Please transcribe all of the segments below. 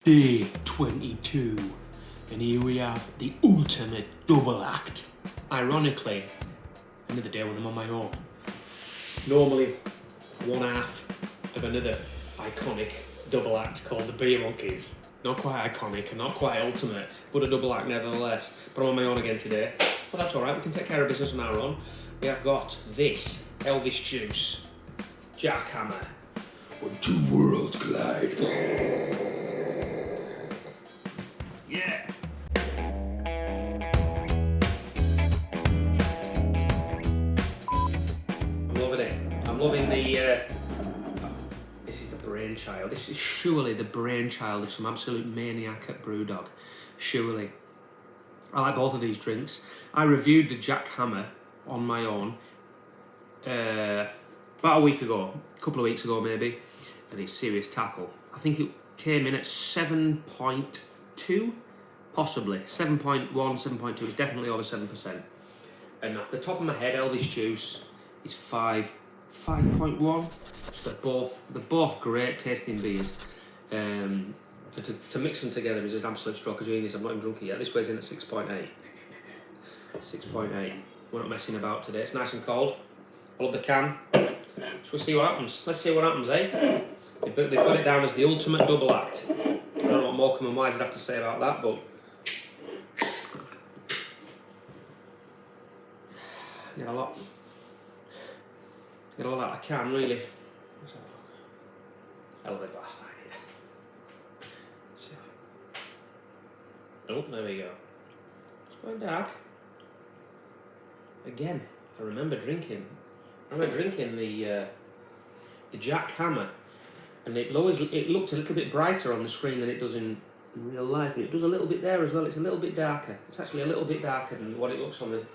Day 22, and here we have the ultimate double act. Ironically, another day when I'm on my own. Normally, one half of another iconic double act called the Beer Monkeys. Not quite iconic and not quite ultimate, but a double act nevertheless. But I'm on my own again today. But that's alright, we can take care of business on our own. We have got this Elvis Juice, Jackhammer. When two worlds collide. Yeah. I'm loving it. I'm loving the. This is the brainchild. This is surely the brainchild of some absolute maniac at Brewdog. Surely. I like both of these drinks. I reviewed the Jackhammer on my own about a week ago, a couple of weeks ago maybe, and it's serious tackle. I think it came in at 7.2, possibly 7.1, 7.2. It's definitely over 7%. And off the top of my head, Elvis Juice is 5.1. So they're both great tasting beers. And to mix them together is an absolute stroke of genius. I'm not even drunk it yet. This weighs in at 6.8. 6.8. We're not messing about today. It's nice and cold. I love the can. Shall we see what happens? Let's see what happens, eh? They've got it down as the ultimate double act. I don't know what Morecambe and Wise would have to say about that, but get a lot out of the can, really. Let's have a look. Hell of a glass night here. So. Oh, there we go. It's going dark. Again, I remember drinking the Jackhammer, and it looked a little bit brighter on the screen than it does in real life. And it does a little bit there as well. It's a little bit darker. It's actually a little bit darker than what it looks on the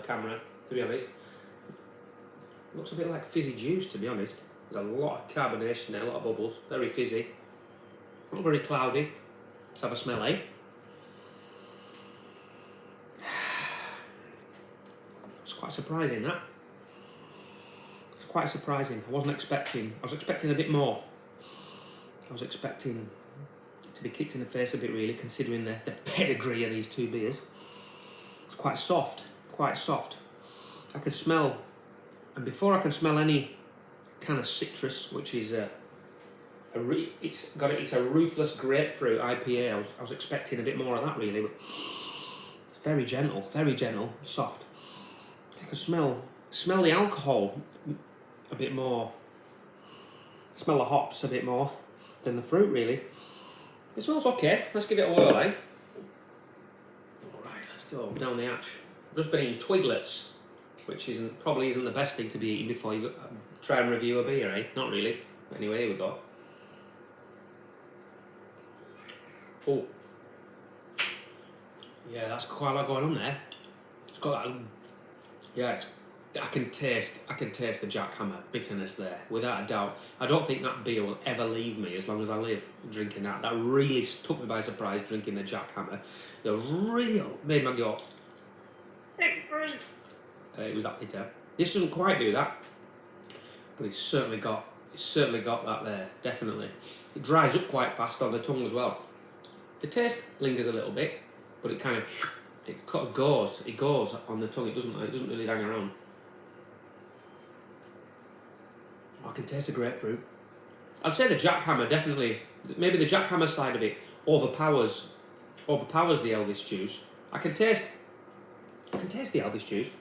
camera. To be honest, it looks a bit like fizzy juice. To be honest, there's a lot of carbonation there, a lot of bubbles, very fizzy, not very cloudy. Let's have a smell, eh? It's quite surprising, that. It's quite surprising. I was expecting a bit more. I was expecting to be kicked in the face a bit, really, considering the pedigree of these two beers. It's quite soft. I can smell, and before I can smell any kind of citrus, which is it's a ruthless grapefruit IPA. I was expecting a bit more of that, really, but it's very gentle, soft. I can smell the alcohol a bit more. Smell the hops a bit more than the fruit, really. It smells okay. Let's give it a whirl, eh? Alright, let's go down the hatch. I've just been eating Twiglets, which probably isn't the best thing to be eating before you try and review a beer, eh? Not really. But anyway, here we go. Oh. Yeah, that's quite a lot going on there. It's got that. Yeah, I can taste the Jackhammer bitterness there, without a doubt. I don't think that beer will ever leave me as long as I live drinking that. That really took me by surprise, drinking the Jackhammer. The real made me go. It was that bitter. This doesn't quite do that, but it's certainly got that there, definitely. It dries up quite fast on the tongue as well. The taste lingers a little bit, but it kind of goes on the tongue. It doesn't really hang around. I can taste the grapefruit. I'd say the Jackhammer definitely, maybe the Jackhammer side of it overpowers the Elvis Juice. I can taste the Elvis Juice.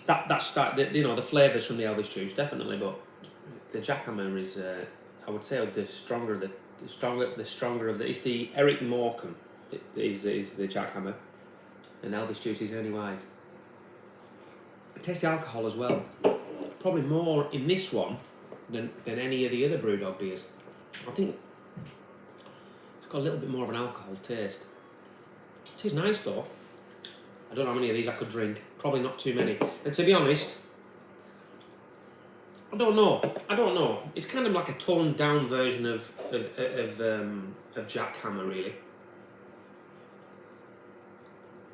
The flavours from the Elvis Juice, definitely, but the Jackhammer is, I would say, the stronger of the. It's the Eric Morecambe is the Jackhammer, and Elvis Juice is Ernie Wise. I taste the alcohol as well. Probably more in this one than any of the other Brewdog beers. I think it's got a little bit more of an alcohol taste. It is nice though. I don't know how many of these I could drink. Probably not too many. And to be honest, I don't know. It's kind of like a toned down version of Jackhammer, really.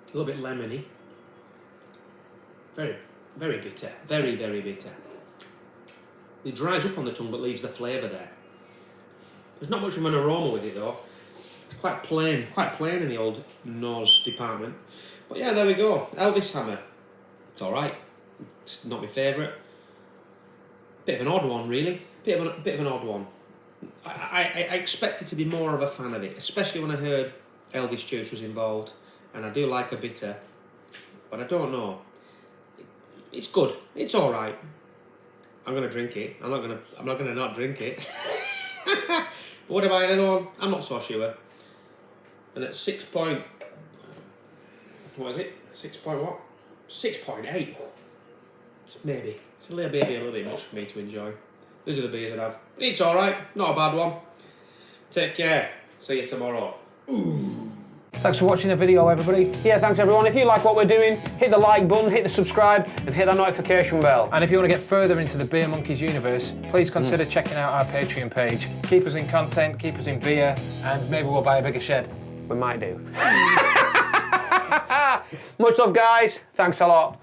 A little bit lemony. Very, very bitter. Very, very bitter. It dries up on the tongue but leaves the flavour there. There's not much of an aroma with it though. It's quite plain in the old nose department. But yeah, there we go. Elvis Hammer. It's alright. It's not my favourite. Bit of an odd one, really. Bit of an odd one. I expected to be more of a fan of it, especially when I heard Elvis Juice was involved, and I do like a bitter, but I don't know. It's good. It's all right. I'm gonna drink it. I'm not gonna not drink it. But what about another one? I'm not so sure. And at 6 point, what is it? 6 point what? 6.8. Maybe it's a little bit much for me to enjoy. These are the beers I have. It's all right. Not a bad one. Take care. See you tomorrow. Ooh. Thanks for watching the video, everybody. Yeah, thanks everyone. If you like what we're doing, hit the like button, hit the subscribe, and hit that notification bell. And if you want to get further into the Beer Monkeys universe, please consider checking out our Patreon page. Keep us in content, keep us in beer, and maybe we'll buy a bigger shed. We might do. Much love, guys. Thanks a lot.